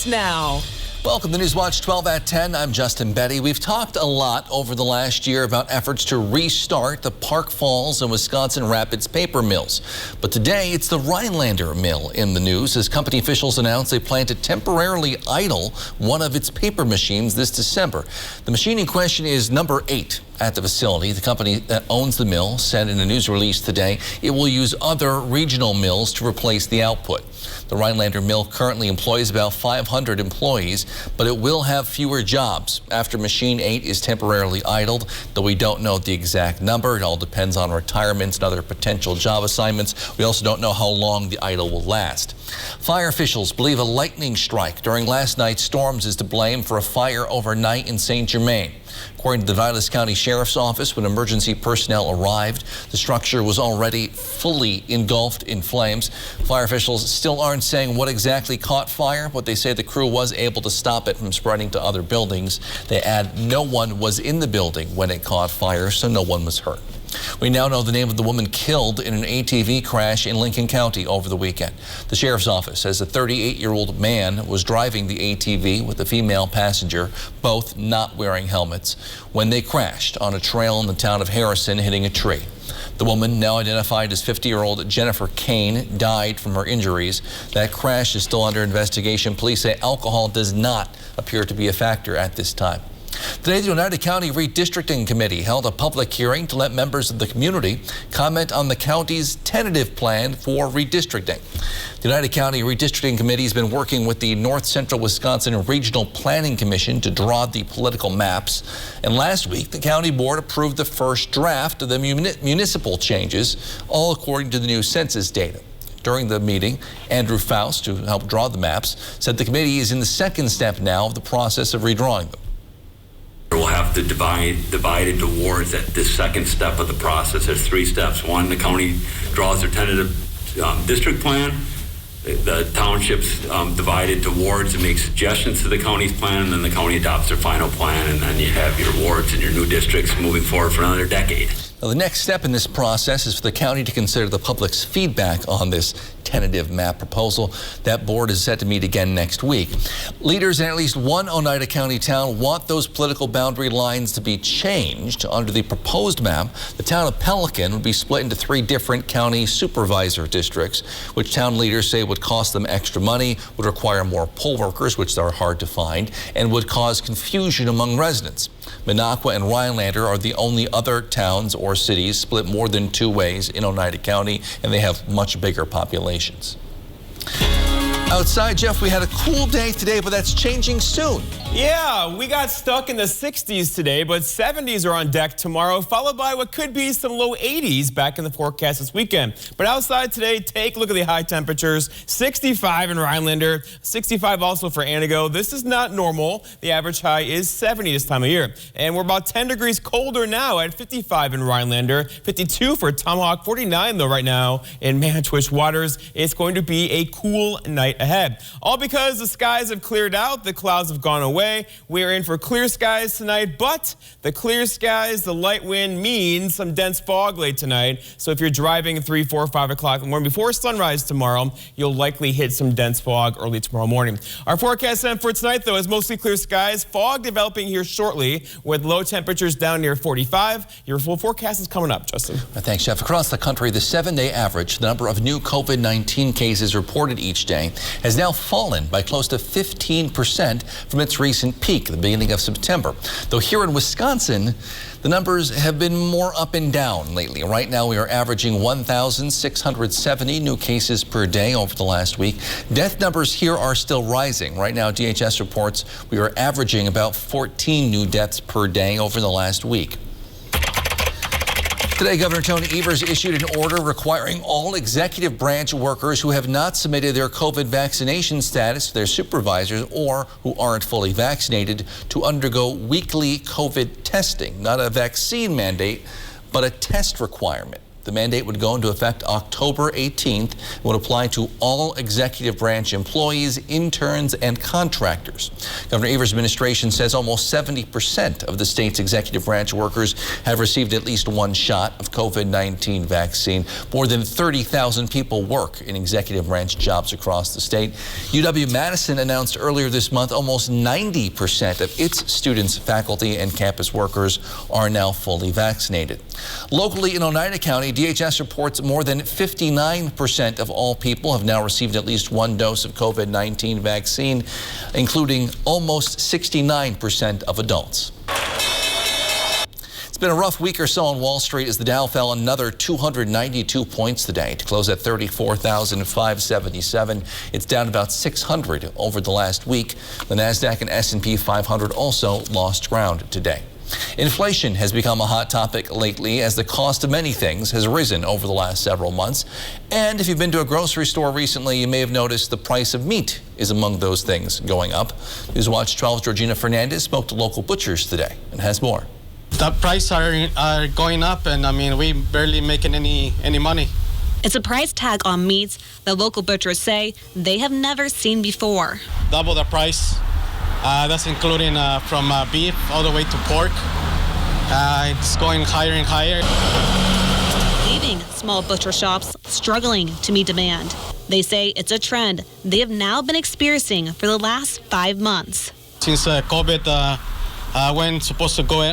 Now. Welcome to Newswatch 12 at 10. I'm Justin Betty. We've talked a lot over the last year about efforts to restart the Park Falls and Wisconsin Rapids paper mills. But today, it's the Rhinelander mill in the news as company officials announced they plan to temporarily idle one of its paper machines this December. The machine in question is number 8 at the facility. The company that owns the mill said in a news release today it will use other regional mills to replace the output. The Rhinelander mill currently employs about 500 employees, but it will have fewer jobs after Machine 8 is temporarily idled, though we don't know the exact number. It all depends on retirements and other potential job assignments. We also don't know how long the idle will last. Fire officials believe a lightning strike during last night's storms is to blame for a fire overnight in St. Germain. According to the Vilas County Sheriff's Office, when emergency personnel arrived, the structure was already fully engulfed in flames. Fire officials still aren't saying what exactly caught fire, but they say the crew was able to stop it from spreading to other buildings. They add no one was in the building when it caught fire, so no one was hurt. We now know the name of the woman killed in an ATV crash in Lincoln County over the weekend. The sheriff's office says a 38-year-old man was driving the ATV with a female passenger, both not wearing helmets, when they crashed on a trail in the town of Harrison, hitting a tree. The woman, now identified as 50-year-old Jennifer Kane, died from her injuries. That crash is still under investigation. Police say alcohol does not appear to be a factor at this time. Today, the United County Redistricting Committee held a public hearing to let members of the community comment on the county's tentative plan for redistricting. The United County Redistricting Committee has been working with the North Central Wisconsin Regional Planning Commission to draw the political maps. And last week, the county board approved the first draft of the municipal changes, all according to the new census data. During the meeting, Andrew Faust, who helped draw the maps, said the committee is in the second step now of the process of redrawing them. We'll have to divide into wards at this second step of the process. There's 3 steps. 1, the county draws their tentative district plan. The townships divide into wards and make suggestions to the county's plan, and then the county adopts their final plan, and then you have your wards and your new districts moving forward for another decade. Now, the next step in this process is for the county to consider the public's feedback on this tentative map proposal. That board is set to meet again next week. Leaders in at least one Oneida County town want those political boundary lines to be changed. Under the proposed map, the town of Pelican would be split into 3 different county supervisor districts, which town leaders say would cost them extra money, would require more poll workers, which are hard to find, and would cause confusion among residents. Minocqua and Rhinelander are the only other towns or cities split more than 2 ways in Oneida County, and they have much bigger populations. Outside, Jeff, we had a cool day today, but that's changing soon. Yeah, we got stuck in the 60s today, but 70s are on deck tomorrow, followed by what could be some low 80s back in the forecast this weekend. But outside today, take a look at the high temperatures. 65 in Rhinelander, 65 also for Antigo. This is not normal. The average high is 70 this time of year. And we're about 10 degrees colder now at 55 in Rhinelander, 52 for Tomahawk, 49 though right now in Manitoush waters. It's going to be a cool night ahead. All because the skies have cleared out, the clouds have gone away. We are in for clear skies tonight, but the clear skies, the light wind means some dense fog late tonight. So if you're driving 3, 4, 5 o'clock in the morning before sunrise tomorrow, you'll likely hit some dense fog early tomorrow morning. Our forecast for tonight, though, is mostly clear skies. Fog developing here shortly with low temperatures down near 45. Your full forecast is coming up, Justin. Thanks, Jeff. Across the country, the 7-day average, the number of new COVID-19 cases reported each day, has now fallen by close to 15% from its recent peak at the beginning of September. Though here in Wisconsin, the numbers have been more up and down lately. Right now, we are averaging 1,670 new cases per day over the last week. Death numbers here are still rising. Right now, DHS reports we are averaging about 14 new deaths per day over the last week. Today, Governor Tony Evers issued an order requiring all executive branch workers who have not submitted their COVID vaccination status to their supervisors or who aren't fully vaccinated to undergo weekly COVID testing. Not a vaccine mandate, but a test requirement. The mandate would go into effect October 18th and would apply to all executive branch employees, interns, and contractors. Governor Evers' administration says almost 70% of the state's executive branch workers have received at least one shot of COVID-19 vaccine. More than 30,000 people work in executive branch jobs across the state. UW-Madison announced earlier this month almost 90% of its students, faculty, and campus workers are now fully vaccinated. Locally in Oneida County, DHS reports more than 59% of all people have now received at least one dose of COVID-19 vaccine, including almost 69% of adults. It's been a rough week or so on Wall Street as the Dow fell another 292 points today to close at 34,577. It's down about 600 over the last week. The Nasdaq and S&P 500 also lost ground today. Inflation has become a hot topic lately as the cost of many things has risen over the last several months. And if you've been to a grocery store recently, you may have noticed the price of meat is among those things going up. Newswatch 12's Georgina Fernandez spoke to local butchers today and has more. The prices are going up, and I mean, we barely making any money. It's a price tag on meats that local butchers say they have never seen before. Double the price. That's including from beef all the way to pork. It's going higher and higher. Leaving small butcher shops struggling to meet demand. They say it's a trend they have now been experiencing for the last 5 months. Since COVID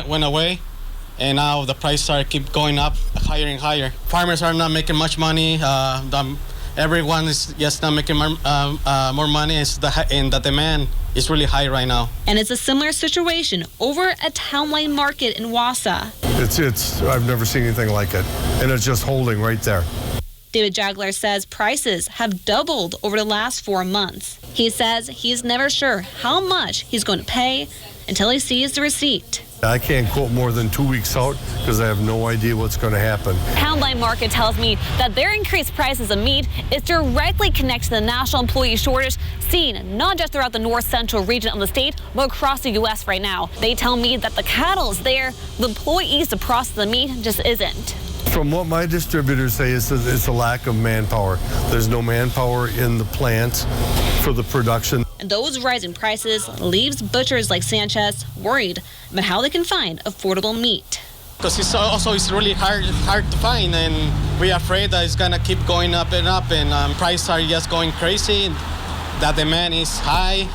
went away, and now the prices keep going up higher and higher. Farmers are not making much money. Everyone is just not making more money, and the demand is really high right now. And it's a similar situation over at Townline Market in Wausau. I've never seen anything like it, and it's just holding right there. David Jagler says prices have doubled over the last 4 months. He says he's never sure how much he's going to pay until he sees the receipt. I can't quote more than 2 weeks out because I have no idea what's going to happen. Townline Market tells me that their increased prices of meat is directly connected to the national employee shortage seen not just throughout the north central region of the state, but across the U.S. right now. They tell me that the cattle is there, the employees to process the meat just isn't. From what my distributors say, it's a lack of manpower. There's no manpower in the plants for the production. And those rising prices leaves butchers like Sanchez worried about how they can find affordable meat. Because it's really hard to find, and we're afraid that it's gonna keep going up, and prices are just going crazy. The demand is high.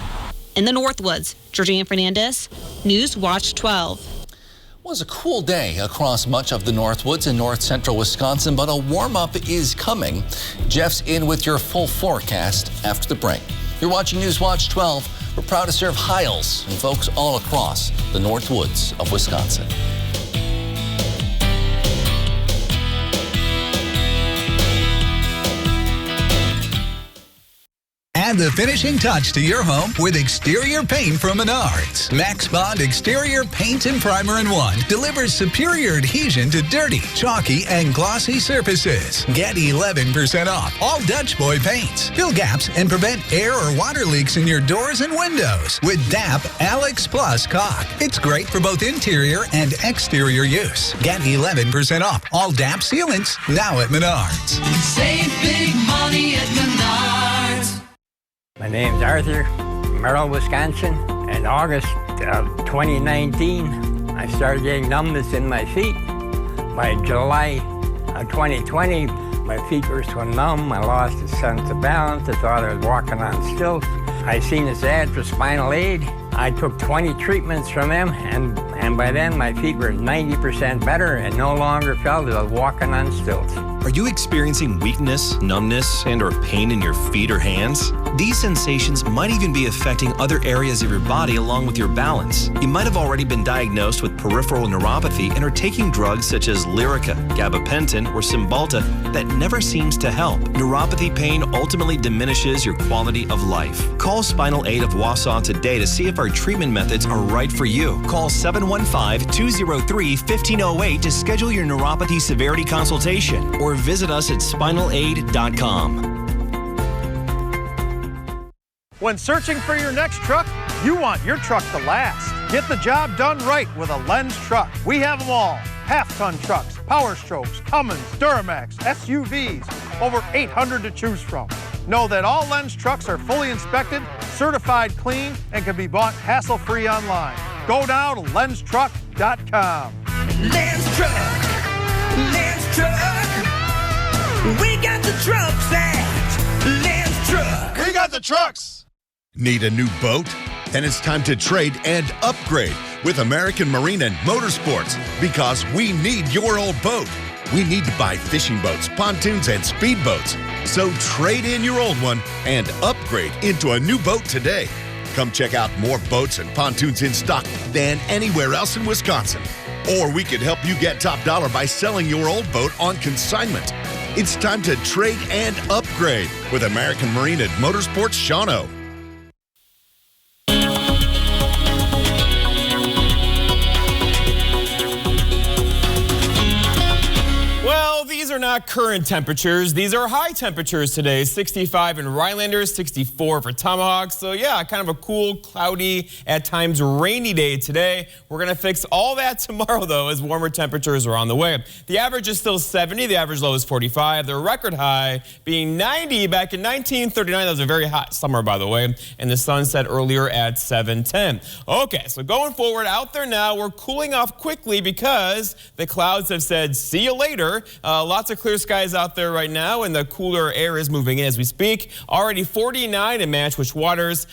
In the Northwoods, Georgina Fernandez, Newswatch 12. It was a cool day across much of the Northwoods and north central Wisconsin, but a warm-up is coming. Jeff's in with your full forecast after the break. You're watching Newswatch 12. We're proud to serve Hiles and folks all across the Northwoods of Wisconsin. Add the finishing touch to your home with exterior paint from Menards. Max Bond Exterior Paint and Primer in One delivers superior adhesion to dirty, chalky, and glossy surfaces. Get 11% off all Dutch Boy paints. Fill gaps and prevent air or water leaks in your doors and windows with DAP Alex Plus Caulk. It's great for both interior and exterior use. Get 11% off all DAP sealants now at Menards. Save big money at Menards. My name's Arthur, Merrill, Wisconsin. In August of 2019, I started getting numbness in my feet. By July of 2020, my feet were so numb, I lost a sense of balance. I thought I was walking on stilts. I seen this ad for spinal aid. I took 20 treatments from them, and by then my feet were 90% better and no longer felt as I was walking on stilts. Are you experiencing weakness, numbness, and or pain in your feet or hands? These sensations might even be affecting other areas of your body along with your balance. You might have already been diagnosed with peripheral neuropathy and are taking drugs such as Lyrica, gabapentin, or Cymbalta that never seems to help. Neuropathy pain ultimately diminishes your quality of life. Call Spinal Aid of Wausau today to see if our treatment methods are right for you. Call 715-203-1508 to schedule your neuropathy severity consultation or visit us at spinalaid.com. When searching for your next truck, you want your truck to last. Get the job done right with a Lenz truck. We have them all. half-ton trucks, Power Strokes, Cummins, Duramax, SUVs, over 800 to choose from. Know that all Lenz trucks are fully inspected, certified clean, and can be bought hassle-free online. Go now to lenztruck.com. Lenz Truck, Lenz Truck. We got the trucks at Lenz Truck. We got the trucks. Need a new boat? Then it's time to trade and upgrade with American Marine and Motorsports, because we need your old boat. We need to buy fishing boats, pontoons, and speedboats. So trade in your old one and upgrade into a new boat today. Come check out more boats and pontoons in stock than anywhere else in Wisconsin. Or we could help you get top dollar by selling your old boat on consignment. It's time to trade and upgrade with American Marine and Motorsports Shawano. These are not current temperatures. These are high temperatures today. 65 in Rhinelander, 64 for Tomahawk. So yeah, kind of a cool, cloudy, at times rainy day today. We're going to fix all that tomorrow, though, as warmer temperatures are on the way. The average is still 70. The average low is 45. The record high being 90 back in 1939. That was a very hot summer, by the way. And the sun set earlier at 7:10. Okay, so going forward out there now, we're cooling off quickly because the clouds have said, see you later. Lots of clear skies out there right now, and the cooler air is moving in as we speak. Already 49 in Manchwich Waters,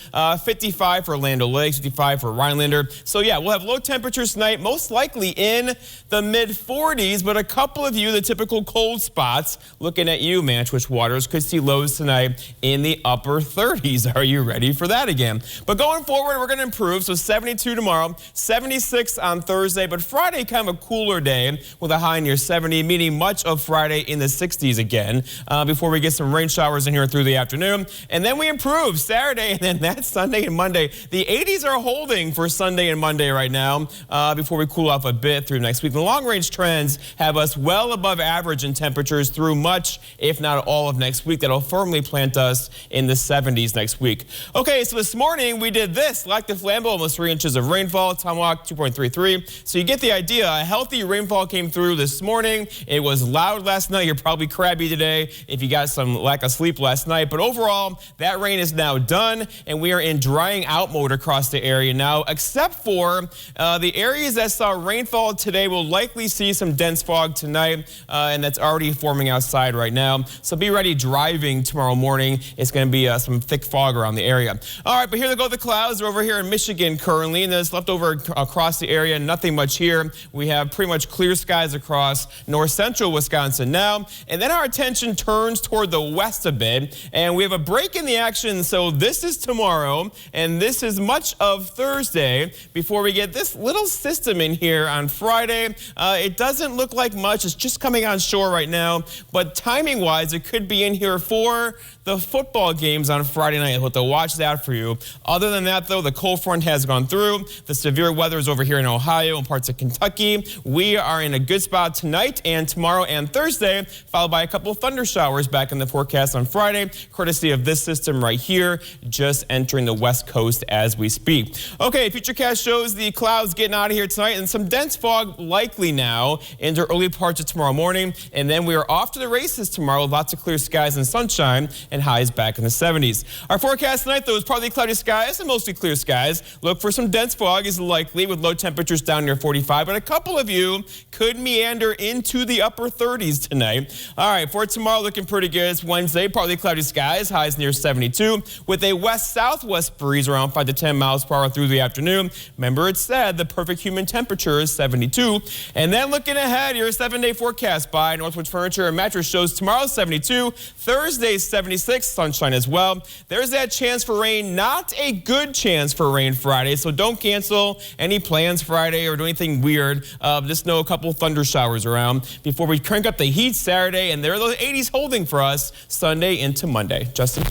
55 for Land O'Lakes, 55 for Rhinelander. So yeah, we'll have low temperatures tonight, most likely in the mid-40s, but a couple of you, the typical cold spots, looking at you, Manchwich Waters, could see lows tonight in the upper 30s. Are you ready for that again? But going forward, we're going to improve. So 72 tomorrow, 76 on Thursday, but Friday kind of a cooler day with a high near 70, meaning much of Friday in the 60s again before we get some rain showers in here through the afternoon. And then we improve Saturday, and then that's Sunday and Monday. The 80s are holding for Sunday and Monday right now before we cool off a bit through next week. The long-range trends have us well above average in temperatures through much, if not all, of next week. That'll firmly plant us in the 70s next week. Okay, so this morning we did this. Like the Flambeau, almost 3 inches of rainfall. Tomahawk, 2.33. So you get the idea. A healthy rainfall came through this morning. It was loud last night. You're probably crabby today if you got some lack of sleep last night. But overall, that rain is now done, and we are in drying out mode across the area now, except for the areas that saw rainfall today will likely see some dense fog tonight, and that's already forming outside right now. So be ready driving tomorrow morning. It's going to be some thick fog around the area. All right, but here they go, the clouds. They're over here in Michigan currently, and there's left over across the area. Nothing much here. We have pretty much clear skies across north central Wisconsin now, and then our attention turns toward the west a bit, and we have a break in the action. So this is tomorrow, and this is much of Thursday before we get this little system in here on Friday. It doesn't look like much. It's just coming on shore right now, but timing-wise, it could be in here for the football games on Friday night. I'll have to watch that for you. Other than that, though, the cold front has gone through. The severe weather is over here in Ohio and parts of Kentucky. We are in a good spot tonight and tomorrow and Thursday, followed by a couple of thunder showers back in the forecast on Friday, courtesy of this system right here, just entering the west coast as we speak. Okay, Futurecast shows the clouds getting out of here tonight and some dense fog likely now into early parts of tomorrow morning. And then we are off to the races tomorrow with lots of clear skies and sunshine and highs back in the 70s. Our forecast tonight, though, is partly cloudy skies and mostly clear skies. Look for some dense fog is likely with low temperatures down near 45, but a couple of you could meander into the upper 30s tonight. All right, for tomorrow, looking pretty good. It's Wednesday, partly cloudy skies, highs near 72, with a west-southwest breeze around 5 to 10 miles per hour through the afternoon. Remember, it said the perfect human temperature is 72. And then looking ahead, your 7-day forecast by Northwood Furniture and Mattress shows tomorrow 72, Thursday 76, sunshine as well. There's that chance for rain, not a good chance for rain Friday, so don't cancel any plans Friday or do anything weird. Just know a couple thunder showers around before we crank up the heat Saturday, and there are those 80s holding for us Sunday into Monday. Justin?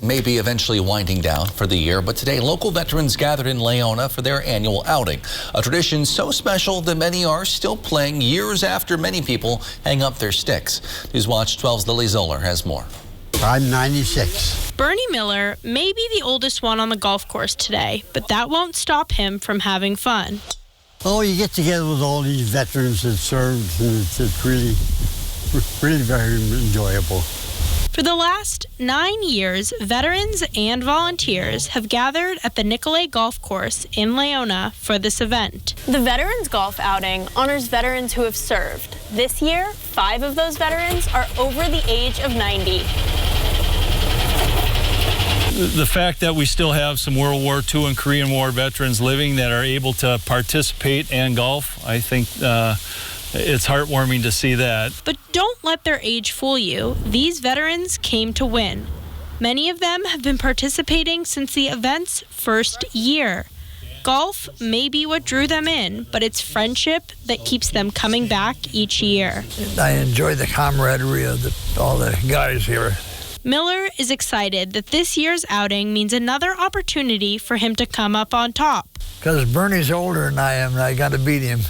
May be eventually winding down for the year, but today local veterans gathered in Leona for their annual outing. A tradition so special that many are still playing years after many people hang up their sticks. Newswatch 12's Lily Zoller has more. I'm 96. Bernie Miller may be the oldest one on the golf course today, but that won't stop him from having fun. Oh, you get together with all these veterans that served, and it's really, really very enjoyable. For the last 9 years, veterans and volunteers have gathered at the Nicolay Golf Course in Leona for this event. The Veterans Golf Outing honors veterans who have served. This year, 5 of those veterans are over the age of 90. The fact that we still have some World War II and Korean War veterans living that are able to participate and golf, I think it's heartwarming to see that. But don't let their age fool you. These veterans came to win. Many of them have been participating since the event's first year. Golf may be what drew them in, but it's friendship that keeps them coming back each year. I enjoy the camaraderie of all the guys here. Miller is excited that this year's outing means another opportunity for him to come up on top. Because Bernie's older than I am, and I got to beat him.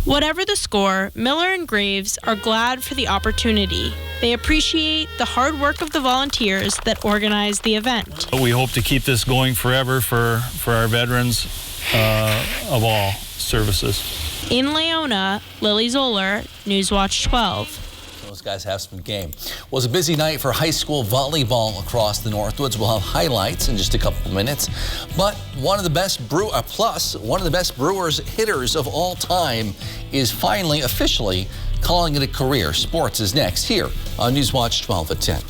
Whatever the score, Miller and Graves are glad for the opportunity. They appreciate the hard work of the volunteers that organized the event. We hope to keep this going forever for our veterans of all services. In Leona, Lily Zoller, Newswatch 12. Those guys have some game. Well, it was a busy night for high school volleyball across the Northwoods. We'll have highlights in just a couple of minutes. But one of the best Brewers hitters of all time is finally officially calling it a career. Sports is next here on Newswatch 12 at 10.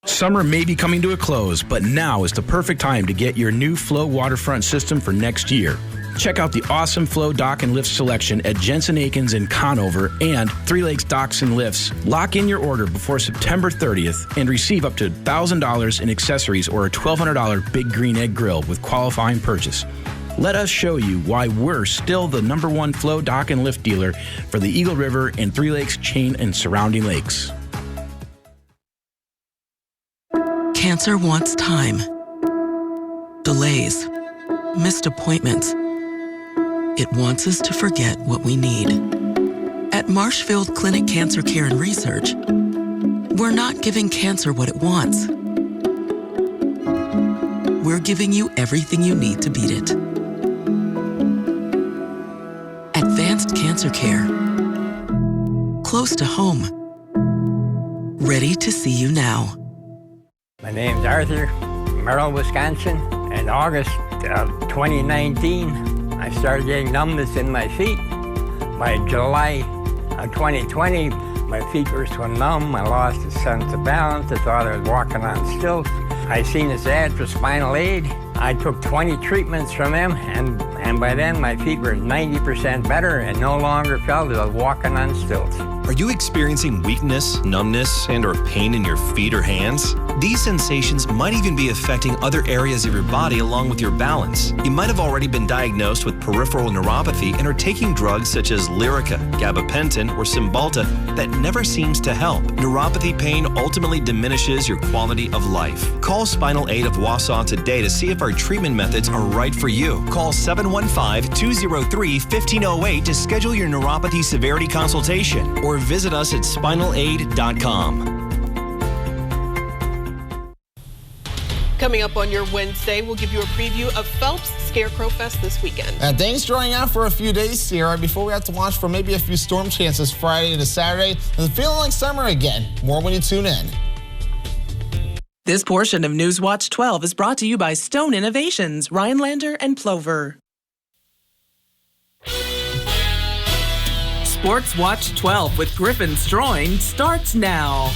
Summer may be coming to a close, but now is the perfect time to get your new Flow waterfront system for next year. Check out the awesome Flow dock and lift selection at Jensen Akins in Conover and Three Lakes Docks and Lifts. Lock in your order before September 30th and receive up to $1,000 in accessories or a $1,200 Big Green Egg Grill with qualifying purchase. Let us show you why we're still the #1 Flow dock and lift dealer for the Eagle River and Three Lakes chain and surrounding lakes. Cancer wants time, delays, missed appointments. It wants us to forget what we need. At Marshfield Clinic Cancer Care and Research, we're not giving cancer what it wants. We're giving you everything you need to beat it. Advanced Cancer Care. Close to home. Ready to see you now. My name's Arthur, Merrill, Wisconsin. In August of 2019, I started getting numbness in my feet. By July of 2020, my feet were so numb, I lost a sense of balance. I thought I was walking on stilts. I seen this ad for spinal aid. I took 20 treatments from them, and by then my feet were 90% better and no longer felt as I was walking on stilts. Are you experiencing weakness, numbness, and or pain in your feet or hands? These sensations might even be affecting other areas of your body along with your balance. You might have already been diagnosed with peripheral neuropathy and are taking drugs such as Lyrica, gabapentin, or Cymbalta that never seems to help. Neuropathy pain ultimately diminishes your quality of life. Call Spinal Aid of Wausau today to see if our treatment methods are right for you. Call 715-203-1508 to schedule your neuropathy severity consultation or visit us at spinalaid.com. Coming up on your Wednesday, we'll give you a preview of Phelps Scarecrow Fest this weekend. And things drying out for a few days, Sierra, before we have to watch for maybe a few storm chances Friday to Saturday. And feeling like summer again. More when you tune in. This portion of Newswatch 12 is brought to you by Stone Innovations, Rhinelander, and Plover. Sports Watch 12 with Griffin Stroin starts now.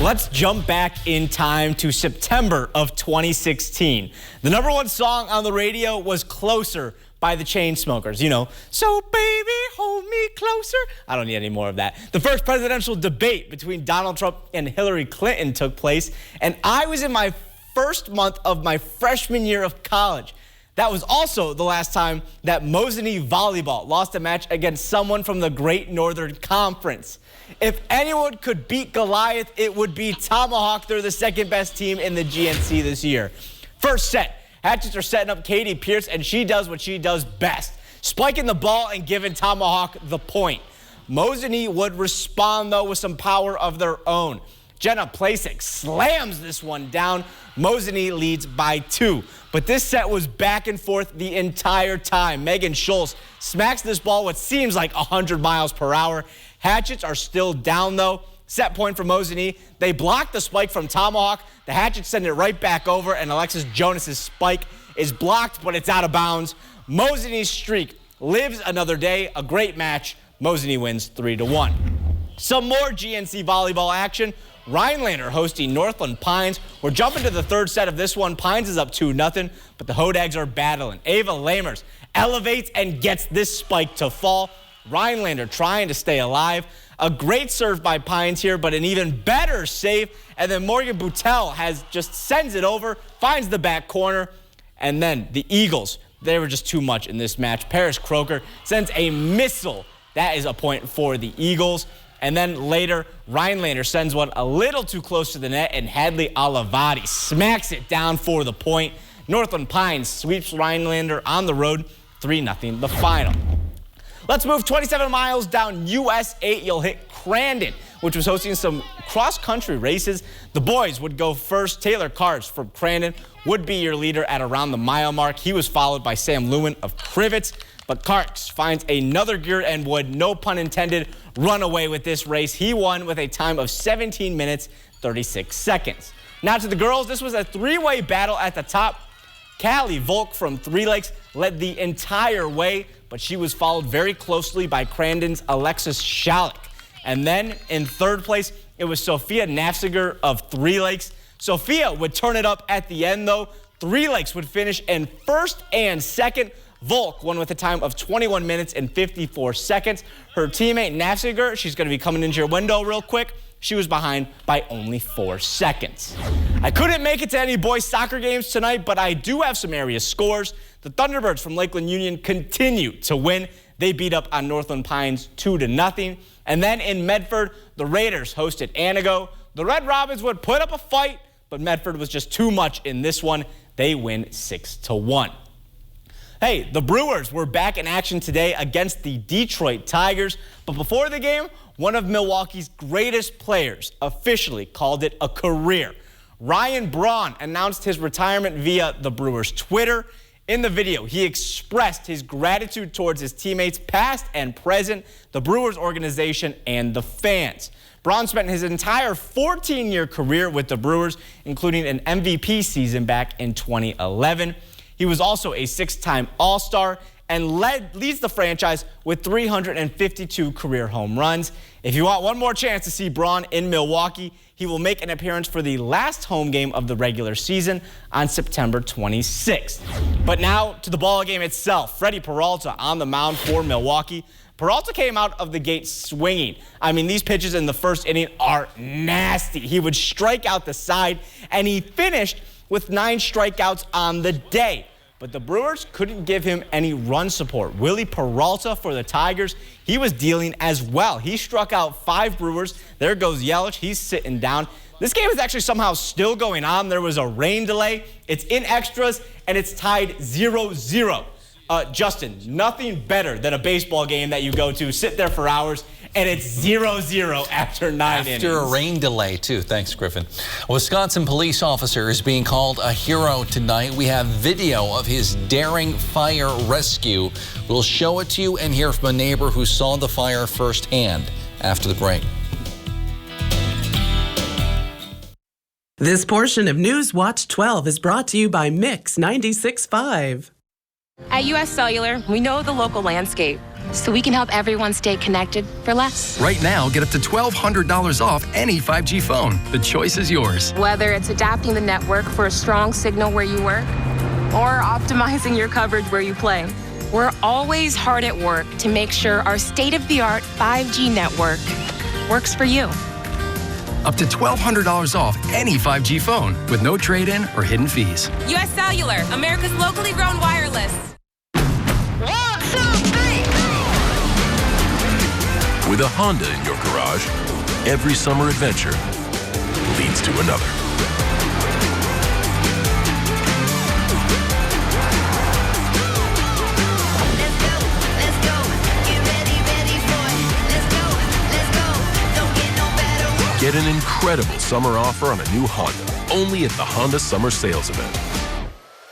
Let's jump back in time to September of 2016. The #1 song on the radio was Closer by the Chainsmokers. You know, so baby, hold me closer. I don't need any more of that. The first presidential debate between Donald Trump and Hillary Clinton took place, and I was in my first month of my freshman year of college. That was also the last time that Mosinee Volleyball lost a match against someone from the Great Northern Conference. If anyone could beat Goliath, it would be Tomahawk. They're the second best team in the GNC this year. First set, Hatchets are setting up Katie Pierce, and she does what she does best, spiking the ball and giving Tomahawk the point. Mosinee would respond, though, with some power of their own. Jenna Plasek slams this one down. Mosinee leads by 2. But this set was back and forth the entire time. Megan Schultz smacks this ball what seems like 100 miles per hour. Hatchets are still down, though. Set point for Mosinee. They block the spike from Tomahawk. The Hatchets send it right back over, and Alexis Jonas' spike is blocked, but it's out of bounds. Mosinee's streak lives another day. A great match. Mosinee wins 3-1. Some more GNC volleyball action. Rhinelander hosting Northland Pines. We're jumping to the third set of this one. Pines is up 2-0, but the Hodags are battling. Ava Lamers elevates and gets this spike to fall. Rhinelander trying to stay alive. A great serve by Pines here, but an even better save. And then Morgan Boutel just sends it over, finds the back corner. And then the Eagles, they were just too much in this match. Paris Croker sends a missile. That is a point for the Eagles. And then later, Rhinelander sends one a little too close to the net, and Hadley Alavati smacks it down for the point. Northland Pines sweeps Rhinelander on the road, 3-0 the final. Let's move 27 miles down US 8. You'll hit Crandon, which was hosting some cross-country races. The boys would go first. Taylor Cars from Crandon would be your leader at around the mile mark. He was followed by Sam Lewin of Crivets. But Karks finds another gear and would, no pun intended, run away with this race. He won with a time of 17 minutes, 36 seconds. Now to the girls. This was a three-way battle at the top. Callie Volk from Three Lakes led the entire way, but she was followed very closely by Crandon's Alexis Schalick. And then in third place, it was Sophia Nafziger of Three Lakes. Sophia would turn it up at the end, though. Three Lakes would finish in first and second. Volk won with a time of 21 minutes and 54 seconds. Her teammate Nafziger, she's going to be coming into your window real quick. She was behind by only 4 seconds. I couldn't make it to any boys soccer games tonight, but I do have some area scores. The Thunderbirds from Lakeland Union continue to win. They beat up on Northland Pines 2-0. And then in Medford, the Raiders hosted Anago. The Red Robins would put up a fight, but Medford was just too much in this one. They win 6-1. Hey, the Brewers were back in action today against the Detroit Tigers. But before the game, one of Milwaukee's greatest players officially called it a career. Ryan Braun announced his retirement via the Brewers' Twitter. In the video, he expressed his gratitude towards his teammates, past and present, the Brewers organization, and the fans. Braun spent his entire 14-year career with the Brewers, including an MVP season back in 2011. He was also a 6-time All-Star and leads the franchise with 352 career home runs. If you want one more chance to see Braun in Milwaukee, he will make an appearance for the last home game of the regular season on September 26th. But now to the ball game itself. Freddie Peralta on the mound for Milwaukee. Peralta came out of the gate swinging. I mean, these pitches in the first inning are nasty. He would strike out the side, and he finished with 9 strikeouts on the day. But the Brewers couldn't give him any run support. Willie Peralta for the Tigers, he was dealing as well. He struck out 5 Brewers. There goes Yelich. He's sitting down. This game is actually somehow still going on. There was a rain delay. It's in extras, and it's tied 0-0. Justin, nothing better than a baseball game that you go to, sit there for hours, and it's 0-0 after 9 innings. After a rain delay, too. Thanks, Griffin. A Wisconsin police officer is being called a hero tonight. We have video of his daring fire rescue. We'll show it to you and hear from a neighbor who saw the fire firsthand after the break. This portion of News Watch 12 is brought to you by Mix 96.5. At U.S. Cellular, we know the local landscape, so we can help everyone stay connected for less. Right now, get up to $1,200 off any 5G phone. The choice is yours. Whether it's adapting the network for a strong signal where you work or optimizing your coverage where you play, we're always hard at work to make sure our state-of-the-art 5G network works for you. Up to $1,200 off any 5G phone with no trade-in or hidden fees. U.S. Cellular, America's locally grown wireless. With a Honda in your garage, every summer adventure leads to another. Get an incredible summer offer on a new Honda, only at the Honda Summer Sales Event.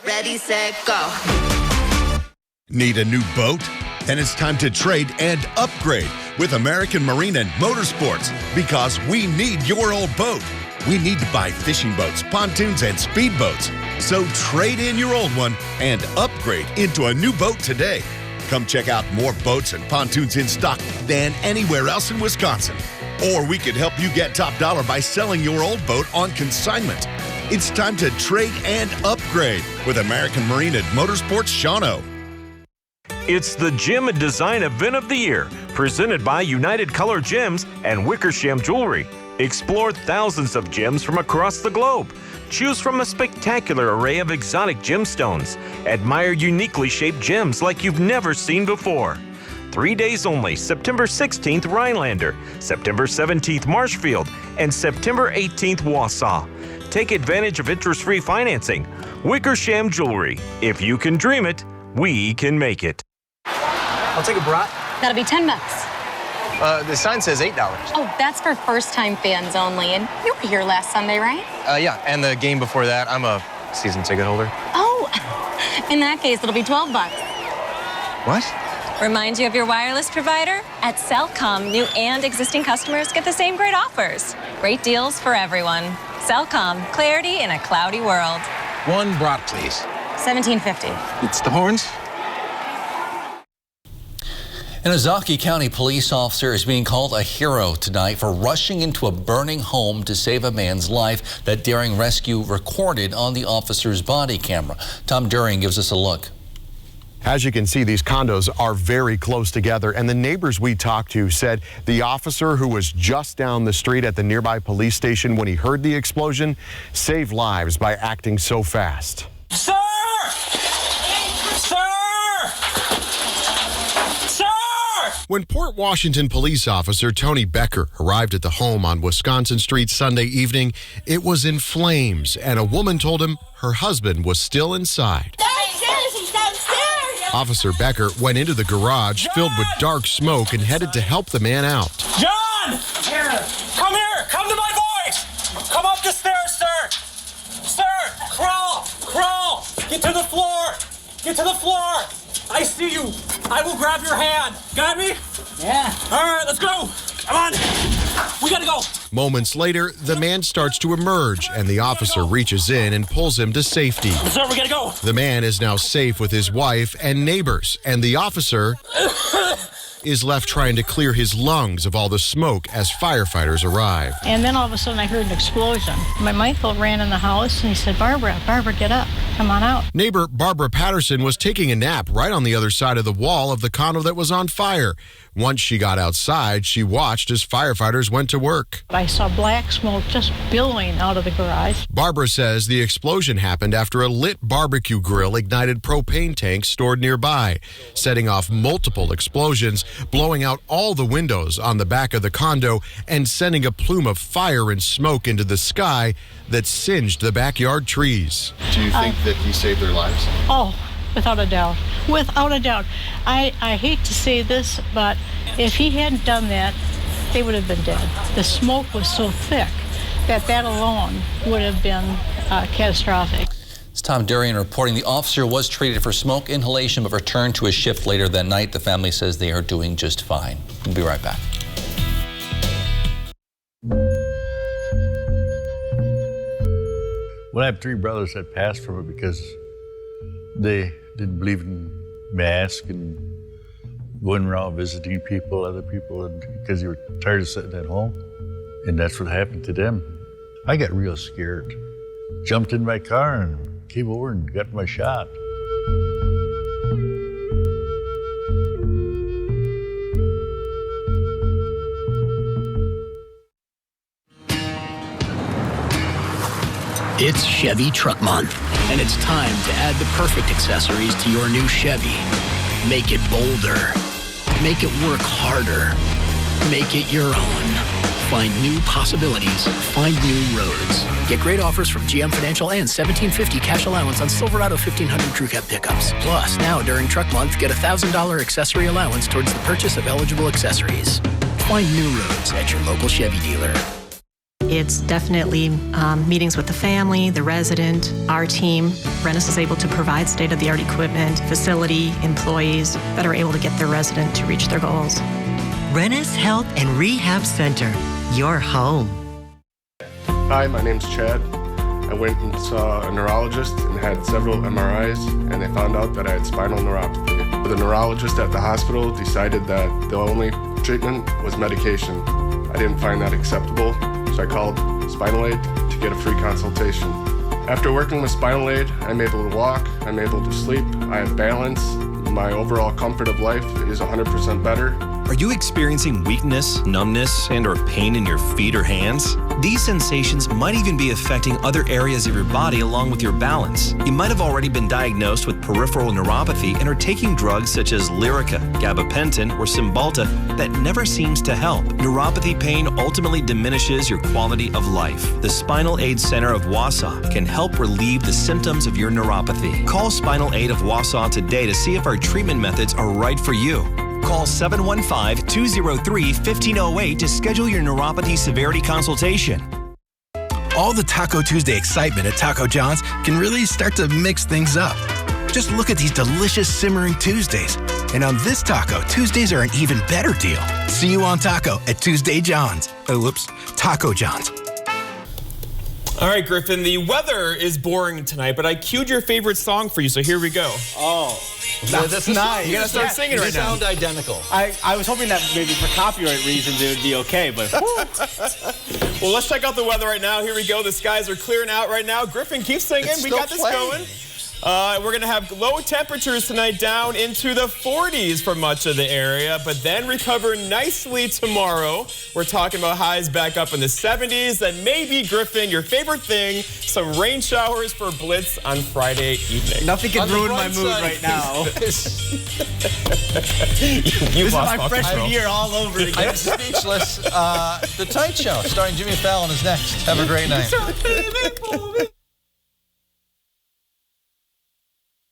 Ready, set, go. Need a new boat? Then it's time to trade and upgrade with American Marine and Motorsports, because we need your old boat. We need to buy fishing boats, pontoons, and speedboats. So trade in your old one and upgrade into a new boat today. Come check out more boats and pontoons in stock than anywhere else in Wisconsin. Or we could help you get top dollar by selling your old boat on consignment. It's time to trade and upgrade with American Marine and Motorsports Shawano. It's the Gym and Design Event of the Year, presented by United Color Gems and Wickersham Jewelry. Explore thousands of gems from across the globe. Choose from a spectacular array of exotic gemstones. Admire uniquely shaped gems like you've never seen before. 3 days only, September 16th, Rhinelander, September 17th, Marshfield, and September 18th, Wausau. Take advantage of interest-free financing. Wickersham Jewelry. If you can dream it, we can make it. I'll take a brat. That'll be $10. The sign says $8. Oh, that's for first-time fans only. And you were here last Sunday, right? Yeah, and the game before that, I'm a season ticket holder. Oh, in that case, it'll be $12. What? Remind you of your wireless provider? At Cellcom, new and existing customers get the same great offers. Great deals for everyone. Cellcom, clarity in a cloudy world. One brat, please. $17.50. It's the horns. An Ozaukee County police officer is being called a hero tonight for rushing into a burning home to save a man's life. That daring rescue recorded on the officer's body camera. Tom During gives us a look. As you can see, these condos are very close together, and the neighbors we talked to said the officer, who was just down the street at the nearby police station when he heard the explosion, saved lives by acting so fast. Sir! Sir! When Port Washington police officer Tony Becker arrived at the home on Wisconsin Street Sunday evening, it was in flames, and a woman told him her husband was still inside. Officer Becker went into the garage filled with dark smoke and headed to help the man out. John! Come here! Come to my voice! Come up the stairs, sir! Sir! Crawl! Crawl! Get to the floor! Get to the floor! I see you! I will grab your hand! Got me? Yeah. All right, let's go! Come on! We gotta go! Moments later, the man starts to emerge, and the officer reaches in and pulls him to safety. Sir, we gotta go! The man is now safe with his wife and neighbors, and the officer is left trying to clear his lungs of all the smoke as firefighters arrive. And then all of a sudden I heard an explosion. My Michael ran in the house and he said, Barbara, get up. Come on out. Neighbor Barbara Patterson was taking a nap right on the other side of the wall of the condo that was on fire. Once she got outside, she watched as firefighters went to work. I saw black smoke just billowing out of the garage. Barbara says the explosion happened after a lit barbecue grill ignited propane tanks stored nearby, setting off multiple explosions, blowing out all the windows on the back of the condo and sending a plume of fire and smoke into the sky that singed the backyard trees. Do you think that he saved their lives? Oh, without a doubt. Without a doubt. I hate to say this, but if he hadn't done that, they would have been dead. The smoke was so thick that alone would have been catastrophic. It's Tom Durian reporting. The officer was treated for smoke inhalation but returned to his shift later that night. The family says they are doing just fine. We'll be right back. Well, I have three brothers that passed from it because they didn't believe in masks and going around visiting people, other people, and because they were tired of sitting at home. And that's what happened to them. I got real scared. Jumped in my car and came over and got my shot. It's Chevy Truck Month, and it's time to add the perfect accessories to your new Chevy. Make it bolder. Make it work harder. Make it your own. Find new possibilities. Find new roads. Get great offers from GM Financial and $1,750 cash allowance on Silverado 1500 Crew Cab pickups. Plus, now during Truck Month, get a $1,000 accessory allowance towards the purchase of eligible accessories. Find new roads at your local Chevy dealer. It's definitely meetings with the family, the resident, our team. Rennis is able to provide state-of-the-art equipment, facility, employees that are able to get their resident to reach their goals. Rennis Health and Rehab Center, your home. Hi, my name's Chad. I went and saw a neurologist and had several MRIs, and they found out that I had spinal neuropathy. The neurologist at the hospital decided that the only treatment was medication. I didn't find that acceptable, so I called Spinal Aid to get a free consultation. After working with Spinal Aid, I'm able to walk, I'm able to sleep, I have balance, my overall comfort of life is 100% better. Are you experiencing weakness, numbness, and or pain in your feet or hands? These sensations might even be affecting other areas of your body along with your balance. You might have already been diagnosed with peripheral neuropathy and are taking drugs such as Lyrica, gabapentin, or Cymbalta that never seems to help. Neuropathy pain ultimately diminishes your quality of life. The Spinal Aid Center of Wausau can help relieve the symptoms of your neuropathy. Call Spinal Aid of Wausau today to see if our treatment methods are right for you. Call 715-203-1508 to schedule your neuropathy severity consultation. All the Taco Tuesday excitement at Taco John's can really start to mix things up. Just look at these delicious simmering Tuesdays. And on this taco, Tuesdays are an even better deal. See you on Taco at Tuesday John's. Taco John's. All right, Griffin, the weather is boring tonight, but I cued your favorite song for you, so here we go. Oh. That's nice. You gotta start singing right now. You sound identical. I was hoping that maybe for copyright reasons it would be okay, but Well, let's check out the weather right now. Here we go. The skies are clearing out right now. Griffin, keep singing. We got this going. We're going to have low temperatures tonight down into the 40s for much of the area, but then recover nicely tomorrow. We're talking about highs back up in the 70s. And maybe, Griffin, your favorite thing, some rain showers for Blitz on Friday evening. Nothing can ruin my mood right now. This is my freshman year all over again. I'm speechless. The Tonight Show, starring Jimmy Fallon, is next. Have a great night.